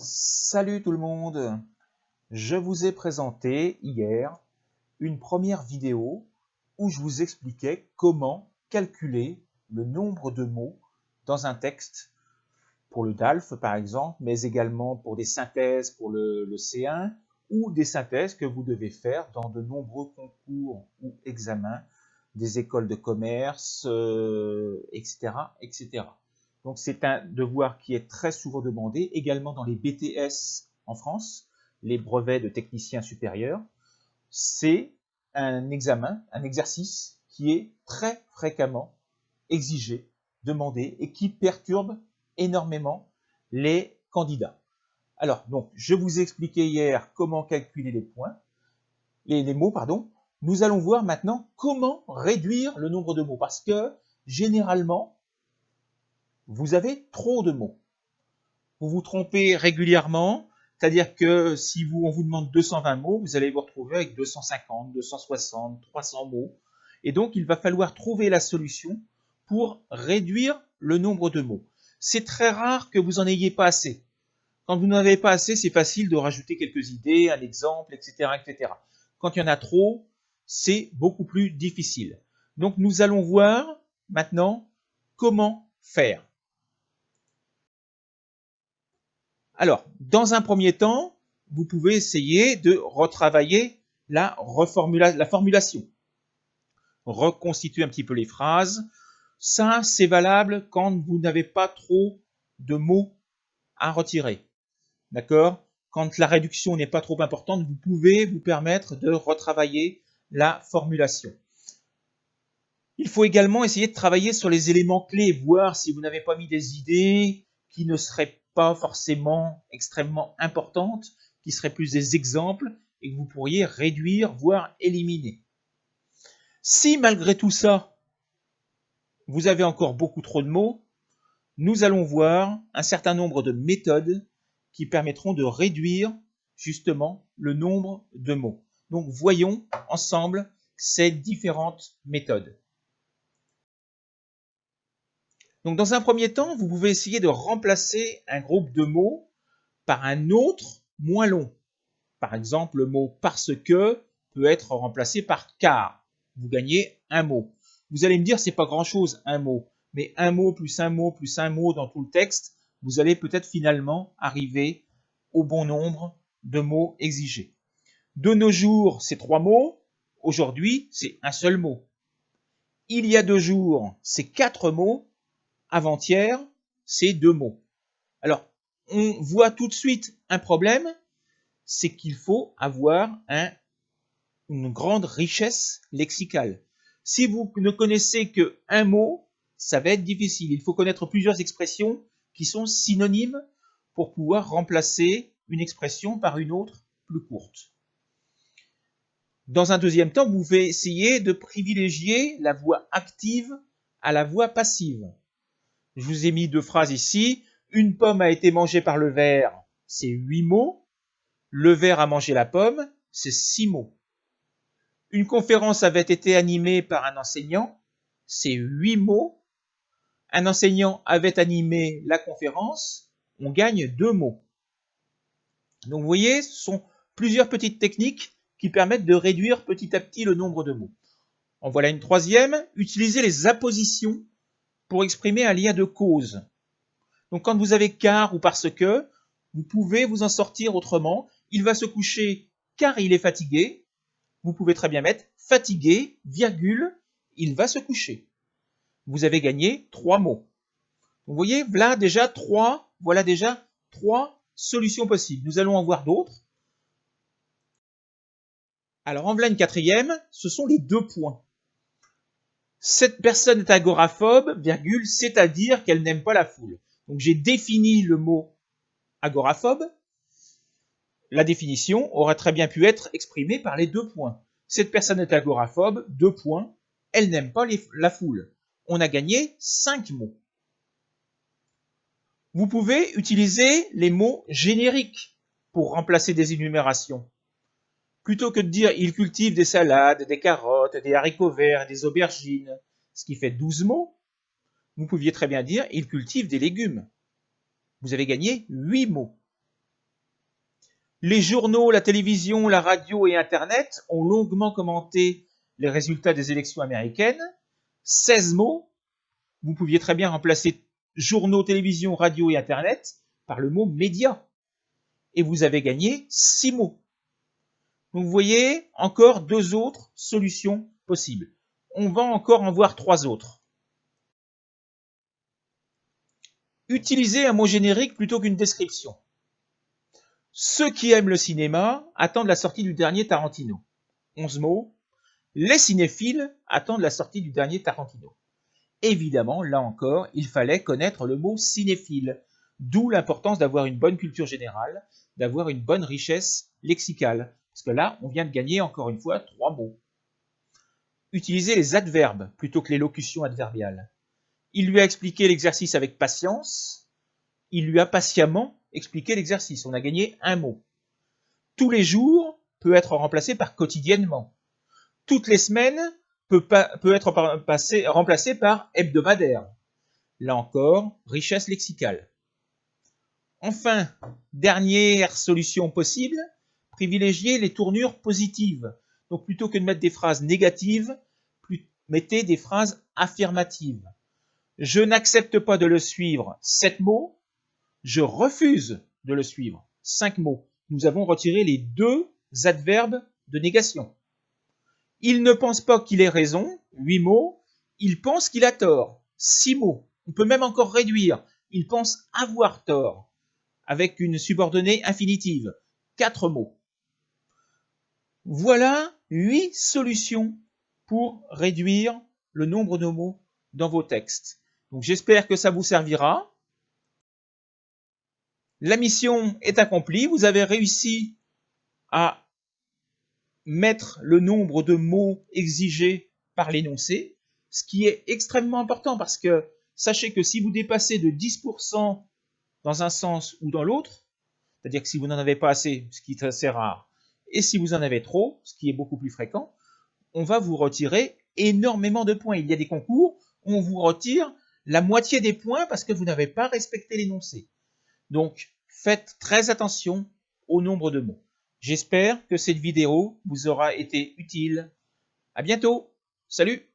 Salut tout le monde! Je vous ai présenté hier une première vidéo où je vous expliquais comment calculer le nombre de mots dans un texte pour le DALF par exemple, mais également pour des synthèses pour le C1 ou des synthèses que vous devez faire dans de nombreux concours ou examens des écoles de commerce, etc., etc. Donc c'est un devoir qui est très souvent demandé, également dans les BTS en France, les brevets de technicien supérieur. C'est un examen, un exercice qui est très fréquemment exigé, demandé et qui perturbe énormément les candidats. Alors, donc, je vous ai expliqué hier comment calculer les points, les mots, pardon. Nous allons voir maintenant comment réduire le nombre de mots, parce que généralement, vous avez trop de mots. Vous vous trompez régulièrement, c'est-à-dire que si on vous demande 220 mots, vous allez vous retrouver avec 250, 260, 300 mots. Et donc, il va falloir trouver la solution pour réduire le nombre de mots. C'est très rare que vous n'en ayez pas assez. Quand vous n'en avez pas assez, c'est facile de rajouter quelques idées, un exemple, etc., etc. Quand il y en a trop, c'est beaucoup plus difficile. Donc, nous allons voir maintenant comment faire. Alors, dans un premier temps, vous pouvez essayer de retravailler la formulation. Reconstituer un petit peu les phrases. Ça, c'est valable quand vous n'avez pas trop de mots à retirer. D'accord? Quand la réduction n'est pas trop importante, vous pouvez vous permettre de retravailler la formulation. Il faut également essayer de travailler sur les éléments clés, voir si vous n'avez pas mis des idées qui ne seraient pas forcément extrêmement importantes, qui seraient plus des exemples et que vous pourriez réduire, voire éliminer. Si malgré tout ça, vous avez encore beaucoup trop de mots, nous allons voir un certain nombre de méthodes qui permettront de réduire justement le nombre de mots. Donc voyons ensemble ces différentes méthodes. Donc dans un premier temps, vous pouvez essayer de remplacer un groupe de mots par un autre moins long. Par exemple, le mot parce que peut être remplacé par car. Vous gagnez un mot. Vous allez me dire, c'est pas grand-chose, un mot. Mais un mot plus un mot plus un mot dans tout le texte, vous allez peut-être finalement arriver au bon nombre de mots exigés. De nos jours, c'est 3 mots. Aujourd'hui, c'est un seul mot. Il y a 2 jours, c'est 4 mots. Avant-hier, c'est 2 mots. Alors, on voit tout de suite un problème, c'est qu'il faut avoir une grande richesse lexicale. Si vous ne connaissez qu'un mot, ça va être difficile. Il faut connaître plusieurs expressions qui sont synonymes pour pouvoir remplacer une expression par une autre plus courte. Dans un deuxième temps, vous pouvez essayer de privilégier la voix active à la voix passive. Je vous ai mis 2 phrases ici. Une pomme a été mangée par le ver, c'est 8 mots. Le ver a mangé la pomme, c'est 6 mots. Une conférence avait été animée par un enseignant, c'est 8 mots. Un enseignant avait animé la conférence, on gagne 2 mots. Donc vous voyez, ce sont plusieurs petites techniques qui permettent de réduire petit à petit le nombre de mots. En voilà une troisième, utiliser les appositions pour exprimer un lien de cause. Donc quand vous avez car ou parce que, vous pouvez vous en sortir autrement. Il va se coucher car il est fatigué. Vous pouvez très bien mettre fatigué, virgule, il va se coucher. Vous avez gagné 3 mots. Vous voyez, voilà déjà 3 solutions possibles. Nous allons en voir d'autres. Alors en voilà une quatrième, ce sont les 2 points. Cette personne est agoraphobe, virgule, c'est-à-dire qu'elle n'aime pas la foule. Donc j'ai défini le mot agoraphobe. La définition aurait très bien pu être exprimée par les 2 points. Cette personne est agoraphobe, 2 points, elle n'aime pas la foule. On a gagné 5 mots. Vous pouvez utiliser les mots génériques pour remplacer des énumérations. Plutôt que de dire il cultive des salades, des carottes, des haricots verts, des aubergines, ce qui fait 12 mots, vous pouviez très bien dire il cultive des légumes. Vous avez gagné 8 mots. Les journaux, la télévision, la radio et Internet ont longuement commenté les résultats des élections américaines. 16 mots. Vous pouviez très bien remplacer journaux, télévision, radio et Internet par le mot média. Et vous avez gagné 6 mots. Donc vous voyez, encore 2 autres solutions possibles. On va encore en voir 3 autres. Utilisez un mot générique plutôt qu'une description. Ceux qui aiment le cinéma attendent la sortie du dernier Tarantino. 11 mots. Les cinéphiles attendent la sortie du dernier Tarantino. Évidemment, là encore, il fallait connaître le mot cinéphile, d'où l'importance d'avoir une bonne culture générale, d'avoir une bonne richesse lexicale. Parce que là, on vient de gagner encore une fois 3 mots. Utilisez les adverbes plutôt que les locutions adverbiales. Il lui a expliqué l'exercice avec patience. Il lui a patiemment expliqué l'exercice. On a gagné 1 mot. Tous les jours peut être remplacé par quotidiennement. Toutes les semaines peut être remplacé par hebdomadaire. Là encore, richesse lexicale. Enfin, dernière solution possible, privilégiez les tournures positives. Donc plutôt que de mettre des phrases négatives, mettez des phrases affirmatives. Je n'accepte pas de le suivre, 7 mots. Je refuse de le suivre, 5 mots. Nous avons retiré les 2 adverbes de négation. Il ne pense pas qu'il ait raison, 8 mots. Il pense qu'il a tort, 6 mots. On peut même encore réduire. Il pense avoir tort, avec une subordonnée infinitive, 4 mots. Voilà 8 solutions pour réduire le nombre de mots dans vos textes. Donc j'espère que ça vous servira. La mission est accomplie. Vous avez réussi à mettre le nombre de mots exigés par l'énoncé, ce qui est extrêmement important parce que sachez que si vous dépassez de 10% dans un sens ou dans l'autre, c'est-à-dire que si vous n'en avez pas assez, ce qui est assez rare, et si vous en avez trop, ce qui est beaucoup plus fréquent, on va vous retirer énormément de points. Il y a des concours où on vous retire la moitié des points parce que vous n'avez pas respecté l'énoncé. Donc, faites très attention au nombre de mots. J'espère que cette vidéo vous aura été utile. À bientôt. Salut!